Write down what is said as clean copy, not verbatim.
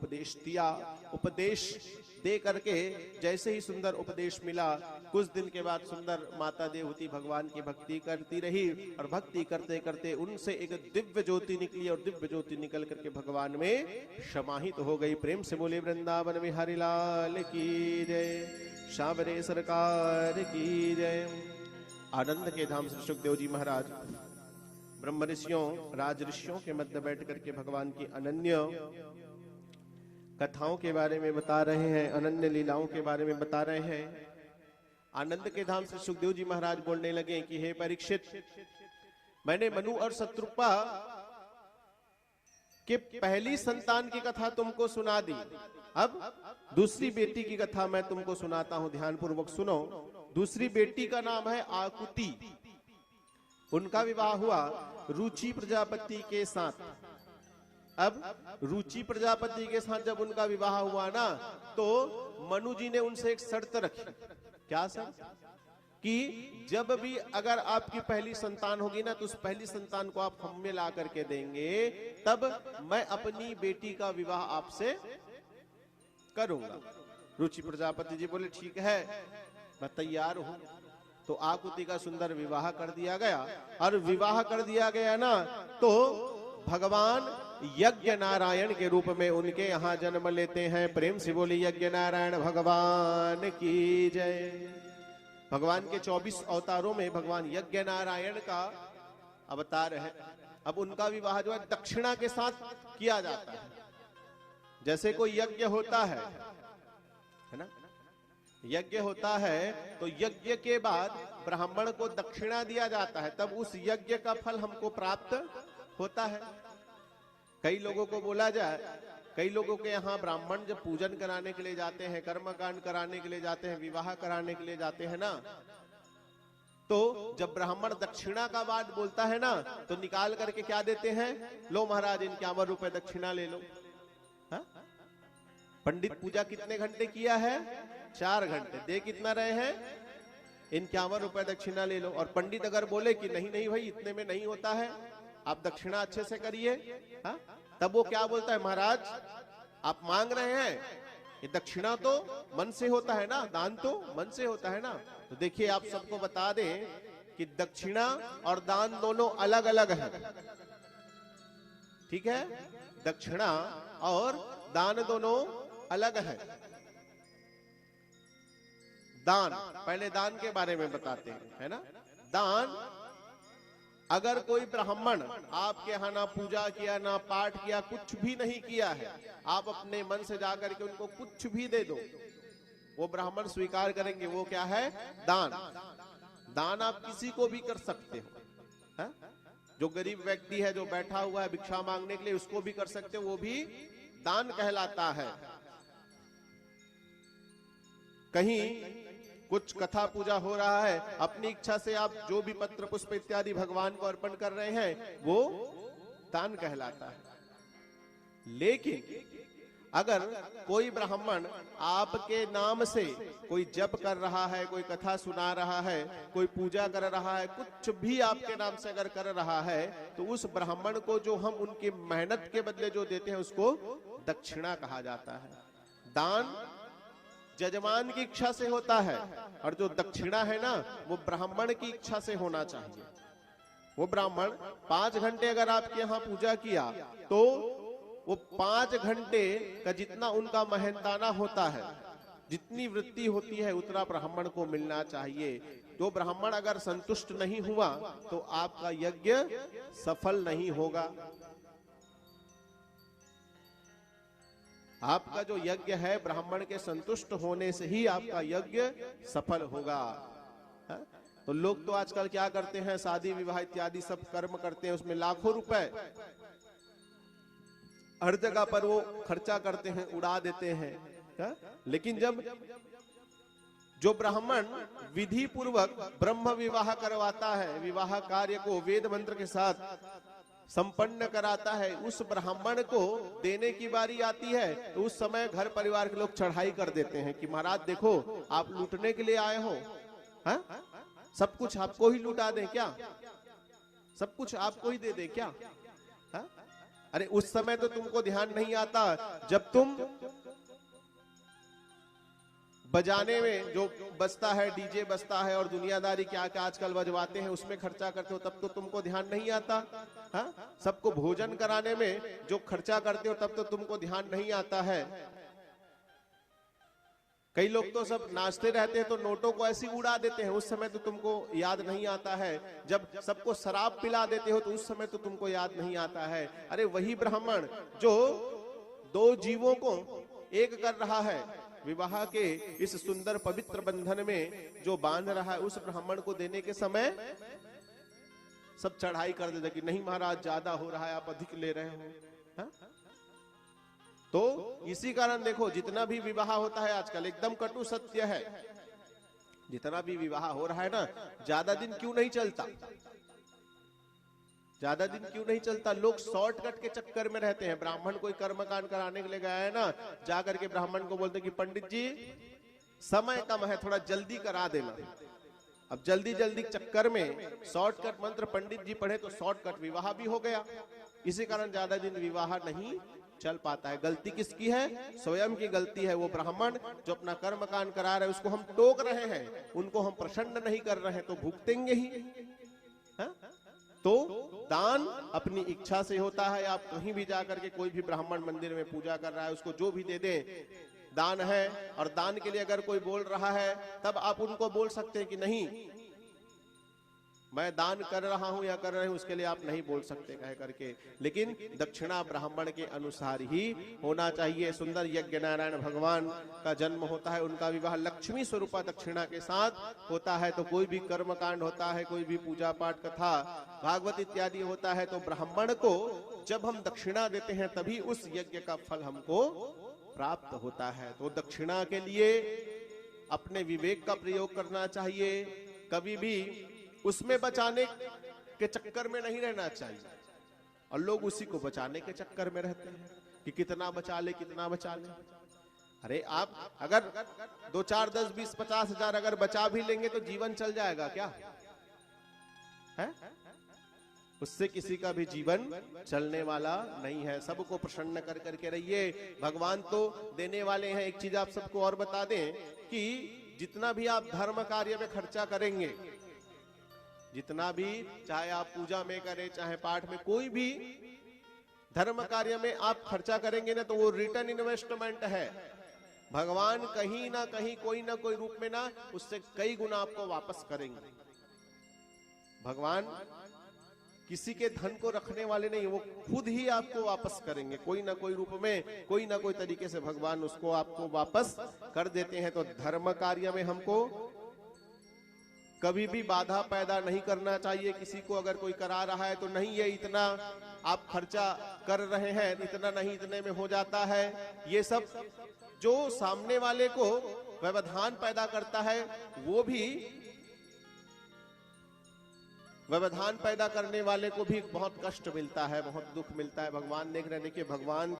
उपदेश दिया। उपदेश दे करके जैसे ही सुंदर उपदेश मिला, कुछ दिन के बाद सुंदर माता देवहूति भगवान की भक्ति करती रही और भक्ति करते करते उनसे एक दिव्य ज्योति निकली और दिव्य ज्योति निकल करके भगवान में समाहित हो गई। प्रेम से बोले वृंदावन बिहारी लाल की जय, सांवरे सरकार की जय। आनंद के धाम श्री सुखदेव जी महाराज ब्रह्म ऋषियों राज ऋषियों के मध्य बैठ करके भगवान की अनन्य कथाओं के बारे में बता रहे हैं, अनन्य लीलाओं के बारे में बता रहे हैं। आनंद के धाम से सुखदेव जी महाराज बोलने लगे कि हे परीक्षित, मैंने मनु और शत्रुपा के पहली संतान की कथा तुमको सुना दी, अब दूसरी बेटी की कथा मैं तुमको सुनाता हूं, ध्यान पूर्वक सुनो। दूसरी बेटी का नाम है आकुति। उनका विवाह हुआ रुचि प्रजापति के साथ। अब रुचि प्रजापति के साथ जब उनका विवाह हुआ ना, तो मनु जी ने उनसे एक शर्त रखी। क्या शर्त? कि जब भी अगर आपकी पहली संतान होगी ना, तो उस पहली संतान को आप हम में ला करके देंगे, तब मैं अपनी बेटी का विवाह आपसे करूंगा। रुचि प्रजापति जी बोले ठीक है, मैं तैयार हूं। तो आकुति का सुंदर विवाह कर दिया गया, और विवाह कर दिया गया ना, तो भगवान यज्ञ नारायण के रूप में उनके यहाँ जन्म लेते हैं। प्रेम से बोले यज्ञ नारायण भगवान की जय। भगवान के 24 अवतारों में भगवान यज्ञ नारायण का अवतार है। अब उनका विवाह जो है दक्षिणा के साथ किया जाता है। जैसे कोई यज्ञ होता है ना, यज्ञ होता है तो यज्ञ के बाद ब्राह्मण को दक्षिणा दिया जाता है, तब उस यज्ञ का फल हमको प्राप्त होता है। कई लोगों को बोला जाए, कई लोगों के यहाँ ब्राह्मण जब पूजन कराने के लिए जाते हैं, कर्मकांड कराने के लिए जाते हैं, विवाह कराने के लिए जाते हैं ना, तो जब ब्राह्मण दक्षिणा का बात बोलता है ना, तो निकाल करके क्या देते हैं, लो महाराज इनके 51 रुपए दक्षिणा ले लो। हा? पंडित पूजा कितने घंटे किया है? 4 घंटे। दे कितना रहे हैं? इन 51 रुपए दक्षिणा ले लो। और पंडित अगर बोले कि नहीं नहीं भाई इतने में नहीं होता है, आप दक्षिणा अच्छे से करिए, तब वो क्या बोलता है, महाराज आप मांग रहे हैं, ये दक्षिणा तो मन से होता है ना, दान तो मन से होता है ना। तो देखिए आप सबको बता दें कि दक्षिणा और दान दोनों अलग अलग है। ठीक है, दक्षिणा और दान दोनों अलग है। दान, पहले दान के बारे में बताते हैं, है ना। दान, अगर कोई ब्राह्मण आपके यहाँ ना पूजा किया, ना पाठ किया, कुछ भी नहीं किया है, आप अपने मन से जाकर के उनको कुछ भी दे दो, वो ब्राह्मण स्वीकार करेंगे। वो क्या है? दान। दान आप किसी को भी कर सकते हो, है? जो गरीब व्यक्ति है, जो बैठा हुआ है भिक्षा मांगने के लिए, उसको भी कर सकते हो, वो भी दान कहलाता है। कहीं कुछ कथा पूजा हो रहा है, अपनी इच्छा से आप जो भी पत्र पुष्प इत्यादि भगवान को अर्पण कर रहे हैं, वो दान कहलाता है। लेकिन अगर कोई ब्राह्मण आपके नाम से कोई जप कर रहा है, कोई कथा सुना रहा है, कोई पूजा कर रहा है, कुछ भी आपके नाम से अगर कर रहा है, तो उस ब्राह्मण को जो हम उनकी मेहनत के बदले जो देते हैं, उसको दक्षिणा कहा जाता है। दान जजमान की इच्छा से होता है, और जो दक्षिणा है ना, वो ब्राह्मण की इच्छा से होना चाहिए। वो ब्राह्मण 5 घंटे अगर आपके यहाँ पूजा किया, तो वो 5 घंटे का जितना उनका मेहनताना होता है, जितनी वृत्ति होती है, उतना ब्राह्मण को मिलना चाहिए। तो ब्राह्मण अगर संतुष्ट नहीं हुआ, तो आपका यज्ञ सफल नहीं होगा। आपका जो यज्ञ है, ब्राह्मण के संतुष्ट होने से ही आपका यज्ञ सफल होगा। है? तो लोग तो आजकल क्या करते हैं, शादी विवाह इत्यादि सब कर्म करते हैं, उसमें लाखों रुपए हर जगह पर वो खर्चा करते हैं, उड़ा देते हैं। है? लेकिन जब जो ब्राह्मण विधि पूर्वक ब्रह्म विवाह करवाता है, विवाह कार्य को वेद मंत्र के साथ संपन्न कराता है, उस ब्राह्मण को देने की बारी आती है, तो उस समय घर परिवार के लोग चढ़ाई कर देते हैं कि महाराज देखो आप लूटने के लिए आए हो, है? सब कुछ आपको ही लुटा दें क्या? सब कुछ आपको ही दे दे क्या? है? अरे उस समय तो तुमको ध्यान नहीं आता जब तुम बजाने में जो बजता है, डीजे बजता है और दुनियादारी क्या क्या आजकल बजवाते हैं उसमें खर्चा करते हो, तब तो तुमको ध्यान नहीं आता। हाँ, सबको भोजन कराने में जो खर्चा करते हो तब तो तुमको ध्यान नहीं आता है। कई लोग तो सब नाचते रहते हैं तो नोटों को ऐसे उड़ा देते हैं, उस समय तो तुमको याद नहीं आता है। जब सबको शराब पिला देते हो तो उस समय तो तुमको याद नहीं आता है। अरे वही ब्राह्मण जो दो जीवों को एक कर रहा है, विवाह के इस सुंदर पवित्र बंधन में जो बांध रहा है, उस ब्राह्मण को देने के समय सब चढ़ाई कर देते कि नहीं महाराज ज्यादा हो रहा है, आप अधिक ले रहे हो। हा? तो इसी कारण देखो जितना भी विवाह होता है आजकल, एकदम कटु सत्य है, जितना भी विवाह हो रहा है ना, ज्यादा दिन क्यों नहीं चलता, ज्यादा दिन क्यों नहीं चलता। लोग शॉर्टकट के चक्कर में रहते हैं। ब्राह्मण कोई कर्मकांड कराने के लिए गया है ना, जाकर के ब्राह्मण को बोलते कि पंडित जी समय कम है, थोड़ा जल्दी करा देना। अब जल्दी जल्दी चक्कर में शॉर्टकट मंत्र पंडित जी पढ़े तो शॉर्टकट विवाह भी हो गया। इसी कारण ज्यादा दिन विवाह नहीं चल पाता है। गलती किसकी है? स्वयं की गलती है। वो ब्राह्मण जो अपना कर्मकांड करा रहे हैं उसको हम टोक रहे हैं, उनको हम प्रसन्न नहीं कर रहे हैं, तो भुगतेंगे ही। हा? तो दान अपनी इच्छा से होता है। आप कहीं भी जाकर के कोई भी ब्राह्मण मंदिर में पूजा कर रहा है उसको जो भी दे दें दान है। और दान के लिए अगर कोई बोल रहा है तब आप उनको बोल सकते हैं कि नहीं मैं दान कर रहा हूं या कर रहे हूं, उसके लिए आप नहीं बोल सकते कह करके। लेकिन दक्षिणा ब्राह्मण के अनुसार ही होना चाहिए। सुंदर यज्ञ नारायण भगवान का जन्म होता है, उनका विवाह लक्ष्मी स्वरूपा दक्षिणा के साथ होता है। तो कोई भी कर्मकांड होता है, कोई भी पूजा पाठ कथा भागवत इत्यादि होता है, तो ब्राह्मण को जब हम दक्षिणा देते हैं तभी उस यज्ञ का फल हमको प्राप्त होता है। तो दक्षिणा के लिए अपने विवेक का प्रयोग करना चाहिए, कभी भी उसमें बचाने के चक्कर में नहीं रहना चाहिए। और लोग उसी को बचाने के चक्कर में रहते हैं कि कितना बचा ले, कितना बचा ले। अरे आप अगर 2 4 10 20 50 हजार अगर बचा भी लेंगे तो जीवन चल जाएगा क्या है? उससे किसी का भी जीवन चलने वाला नहीं है। सबको प्रसन्न कर करके रहिए। भगवान तो देने वाले हैं। एक चीज आप सबको और बता दें कि जितना भी आप धर्म कार्य में खर्चा करेंगे, जितना भी, चाहे आप पूजा में करें चाहे पाठ में, कोई भी धर्म कार्य में आप खर्चा करेंगे ना, तो वो रिटर्न इन्वेस्टमेंट है। भगवान कहीं ना कहीं कोई ना कोई रूप में ना उससे कई गुना आपको वापस करेंगे। भगवान किसी के धन को रखने वाले नहीं, वो खुद ही आपको वापस करेंगे। कोई ना कोई रूप में, कोई ना कोई तरीके से भगवान उसको आपको वापस कर देते हैं। तो धर्म कार्य में हमको कभी भी बाधा पैदा नहीं करना चाहिए। किसी को अगर कोई करा रहा है तो नहीं, ये इतना आप खर्चा कर रहे हैं, इतना नहीं, इतने में हो जाता है। ये सब जो सामने वाले को व्यवधान पैदा करता है, वो भी व्यवधान पैदा करने वाले को भी बहुत कष्ट मिलता है, बहुत दुख मिलता है। भगवान देख रहे हैं, देखिए भगवान